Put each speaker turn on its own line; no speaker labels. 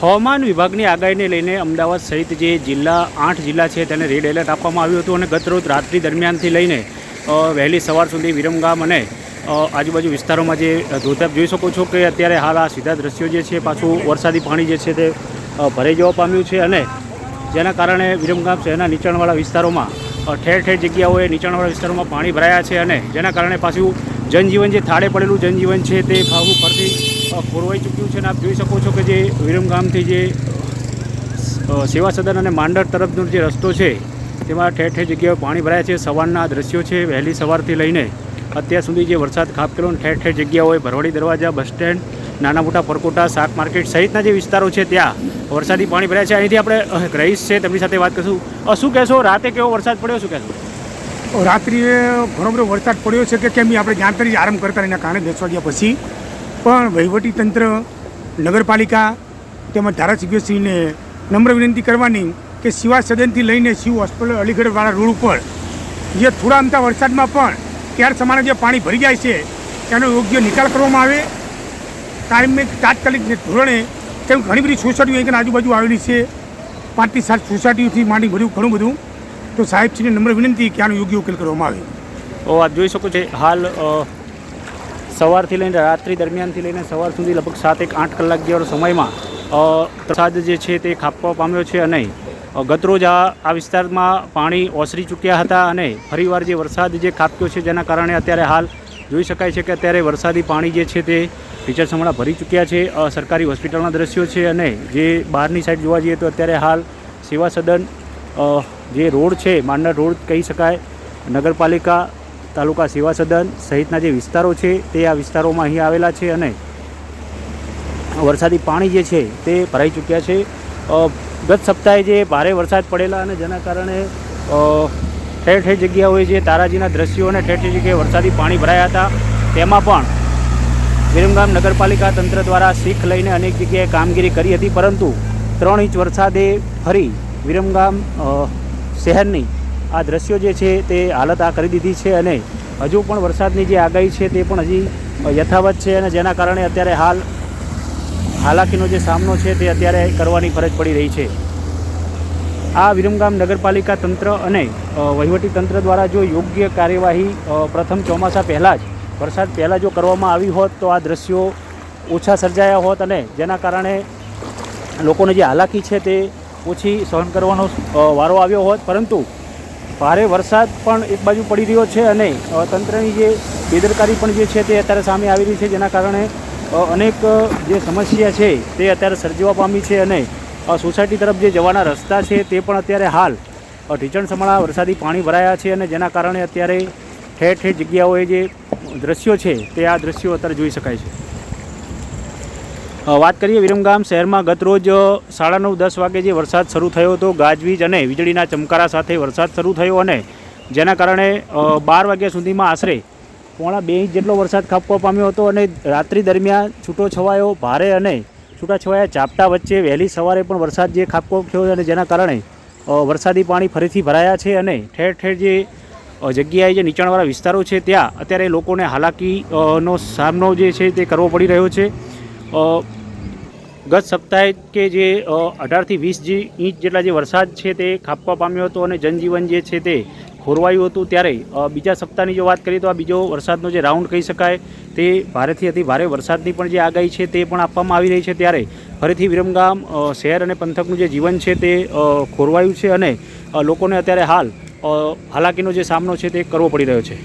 હવામાન વિભાગની આગાહીને લઈને અમદાવાદ સહિત જે 8 જિલ્લા છે તેને રેડ એલર્ટ આપવામાં આવ્યું હતું અને ગતરોજ રાત્રિ દરમિયાનથી લઈને વહેલી સવાર સુધી વિરમગામ અને આજુબાજુ વિસ્તારોમાં જે ધોધમાર જોઈ શકો છો કે અત્યારે હાલ આ સીધા દ્રશ્યો જે છે પાછું વરસાદી પાણી જે છે તે ભરાઈ જવા પામ્યું છે અને જેના કારણે વિરમગામ શહેરના નીચાણવાળા વિસ્તારોમાં ઠેર ઠેર જગ્યાઓએ નીચાણવાળા વિસ્તારોમાં પાણી ભરાયા છે અને જેના કારણે પાછું જનજીવન જે થાળે પડેલું જનજીવન છે તે પાછું ફરતી ખોરવાઈ ચૂક્યું છે અને આપ જોઈ શકો છો કે જે વિરમગામથી જે સેવા સદન અને માંડર તરફનો જે રસ્તો છે તેમાં ઠેર ઠેર જગ્યાએ પાણી ભરાયા છે. સવારના દ્રશ્યો છે વહેલી સવારથી લઈને અત્યાર સુધી જે વરસાદ ખાબકેલો ઠેર ઠેર જગ્યાઓએ ભરવાડી દરવાજા, બસ સ્ટેન્ડ, નાના મોટા પરકોટા, શાક માર્કેટ સહિતના જે વિસ્તારો છે ત્યાં વરસાદી પાણી ભરાયા છે. અહીંથી આપણે રહીશ છે તેમની સાથે વાત કરીશું. શું કહેશો, રાતે કેવો વરસાદ પડ્યો, શું કહેશો?
રાત્રિએ ઘણો બધો વરસાદ પડ્યો છે કે કેમ આપણે જાણકારી આરામ કરતા એના કારણે 10 વાગ્યા પછી પણ વહીવટીતંત્ર, નગરપાલિકા તેમજ ધારાસભ્યશ્રીને નમ્ર વિનંતી કરવાની કે સેવા સદનથી લઈને શિવ હોસ્પિટલ અલીગઢવાળા રોડ ઉપર જે થોડા અમથા વરસાદમાં પણ ત્યાર સમાને જે પાણી ભરી જાય છે તેનો યોગ્ય નિકાલ કરવામાં આવે તાત્કાલિક ધોરણે. તેમ ઘણી બધી સોસાયટીઓ અહીં આજુબાજુ આવેલી છે, 5 થી 7 સોસાયટીઓથી માંડી ભર્યું ઘણું બધું. તો સાહેબશ્રીને નમ્ર વિનંતી કે આનો યોગ્ય ઉકેલ કરવામાં આવે.
આપ જોઈ શકો છો હાલ સવારથી લઈને રાત્રિ દરમિયાનથી લઈને સવાર સુધી લગભગ 7-8 કલાક જેવા સમયમાં વરસાદ જે છે તે ખાબકવા પામ્યો છે અને ગતરોજ આ વિસ્તારમાં પાણી ઓસરી ચૂક્યા હતા અને ફરીવાર જે વરસાદ જે ખાબક્યો છે જેના કારણે અત્યારે હાલ જોઈ શકાય છે કે અત્યારે વરસાદી પાણી જે છે તે ટીચરસમણા ભરી ચૂક્યા છે. સરકારી હોસ્પિટલના દ્રશ્યો છે અને જે બહારની સાઈડ જોવા જઈએ તો અત્યારે હાલ સેવા સદન જે રોડ છે, માંડર રોડ કહી શકાય, નગરપાલિકા, તાલુકા સેવા સદન સહિતના જે વિસ્તારો છે તે આ વિસ્તારોમાં અહીં આવેલા છે અને વરસાદી પાણી જે છે તે ભરાઈ ચૂક્યા છે. ગત સપ્તાહે જે ભારે વરસાદ પડેલા અને જેના કારણે ઠેર ઠેર જગ્યાઓએ જે તારાજીના દ્રશ્યો અને ઠેર ઠેર જગ્યાએ વરસાદી પાણી ભરાયા હતા તેમાં પણ વિરમગામ નગરપાલિકા તંત્ર દ્વારા શીખ લઈને અનેક જગ્યાએ કામગીરી કરી હતી, પરંતુ 3 ઇંચ વરસાદે ફરી વિરમગામ શહેરની આ દ્રશ્યો જે છે તે હાલત આ કરી દીધી છે અને હજુ પણ વરસાદની જે આગાહી છે તે પણ હજી યથાવત છે અને જેના કારણે અત્યારે હાલાકીનો જે સામનો છે તે અત્યારે કરવાની ફરજ પડી રહી છે. આ વિરમગામ નગરપાલિકા તંત્ર અને વહીવટી તંત્ર દ્વારા જો યોગ્ય કાર્યવાહી પ્રથમ ચોમાસા પહેલાં જ વરસાદ પહેલાં જો કરવામાં આવી હોત તો આ દ્રશ્યો ઓછા સર્જાયા હોત અને જેના કારણે લોકોને જે હાલાકી છે તે ઓછી સહન કરવાનો વારો આવ્યો હોત, પરંતુ ભારે વરસાદ પણ એક બાજુ પડી રહ્યો છે અને તંત્રની જે બેદરકારી પણ જે છે તે અત્યારે સામે આવી રહી છે, જેના કારણે અનેક જે સમસ્યા છે તે અત્યારે સર્જવા પામી છે અને સોસાયટી તરફ જે જવાના રસ્તા છે તે પણ અત્યારે હાલ ઢીચણસમણા વરસાદી પાણી ભરાયા છે અને જેના કારણે અત્યારે ઠેર ઠેર જગ્યાઓએ જે દ્રશ્યો છે તે આ દ્રશ્યો અત્યારે જોઈ શકાય છે. વાત કરીએ વિરમગામ શહેરમાં ગતરોજ 9:30-10 વાગે જે વરસાદ શરૂ થયો હતો, ગાજવીજ અને વીજળીના ચમકારા સાથે વરસાદ શરૂ થયો અને જેના કારણે 12 વાગ્યા સુધીમાં આશરે 1.5 ઇંચ જેટલો વરસાદ ખાબકવા પામ્યો હતો અને રાત્રિ દરમિયાન છૂટોછવાયો ભારે અને છૂટાછવાયા ઝાપટા વચ્ચે વહેલી સવારે પણ વરસાદ જે ખાબકવો થયો અને જેના કારણે વરસાદી પાણી ફરીથી ભરાયા છે અને ઠેર ઠેર જે જગ્યાએ જે નીચાણવાળા વિસ્તારો છે ત્યાં અત્યારે લોકોને હાલાકીનો સામનો જે છે તે કરવો પડી રહ્યો છે. ગત સપ્તાહે કે જે 18 થી 20 ઇંચ જેટલા જે વરસાદ છે તે ખાબકવા પામ્યો હતો અને જનજીવન જે છે તે ખોરવાયું હતું, ત્યારે બીજા સપ્તાહની જો વાત કરીએ તો આ બીજો વરસાદનો જે રાઉન્ડ કહી શકાય તે ભારેથી અતિ ભારે વરસાદની પણ જે આગાહી છે તે પણ આપવામાં આવી રહી છે. ત્યારે ફરીથી વિરમગામ શહેર અને પંથકનું જે જીવન છે તે ખોરવાયું છે અને લોકોને અત્યારે હાલ હાલાકીનો જે સામનો છે તે કરવો પડી રહ્યો છે.